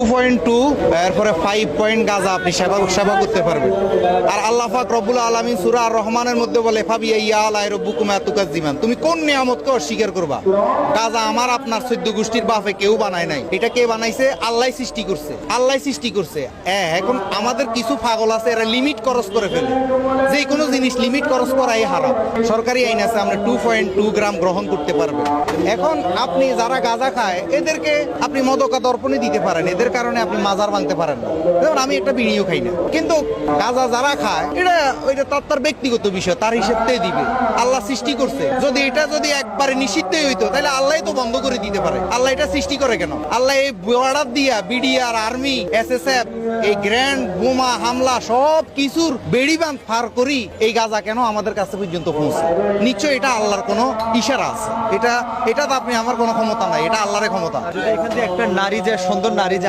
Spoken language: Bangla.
2.2 এরপরে 5 পয়েন্ট গাঁজা আপনি সেবা করতে পারবেন। আর আল্লাহ পাক রব্বুল আলামিন সূরা আর রহমানের মধ্যে বলে ফাবিআইয়া আলাই রাব্বুকুমা তুকাজ্জিমান, তুমি কোন নিয়ামতকে অস্বীকার করবা? গাঁজা আমার আপনার 14 গোষ্ঠীর বাপে কেউ বানায় নাই, এটা কে বানাইছে? আল্লাহ সৃষ্টি করছে, আল্লাহ সৃষ্টি করছে। এখন আমাদের কিছু পাগল আছে, এরা লিমিট খরচ করে ফেলে, যে কোনো জিনিস লিমিট খরচ করাই হারাম। সরকারি আইন আছে আমরা 2.2 গ্রাম গ্রহণ করতে পারবেন। এখন আপনি যারা গাঁজা খায় এদেরকে আপনি মদকা দর্পণে দিতে পারেন, এদের কারণে আপনি মাজার ভাঙতে পারেন না। যেমন আমি একটা বিড়িও খাই না, কিন্তু গাঁজা যারা খায় এটা তার ব্যক্তিগত বিষয়, তার হিসেবতেই দিবে। আল্লাহ সৃষ্টি করছে, যদি একবারে নিষিদ্ধই হইতো তাহলে আল্লাহ তো বন্ধ করে দিতে পারে। আল্লাহ এটা সৃষ্টি করে কেন? আল্লাহ এই বর্ডার দিয়া বিডিআর, আর্মি, এসএসএফ, এই গ্র্যান্ড বোমা হামলা সব কিছুর বেড়িবাঁধ পার করি এই গাঁজা কেন আমাদের কাছে পর্যন্ত পৌঁছে? নিশ্চয় এটা আল্লাহর কোনো ইশারা আছে। এটা তো আপনি আমার কোনো ক্ষমতা নাই, এটা আল্লাহর ক্ষমতা। এখান থেকে একটা নারী, যে সুন্দর নারী, যে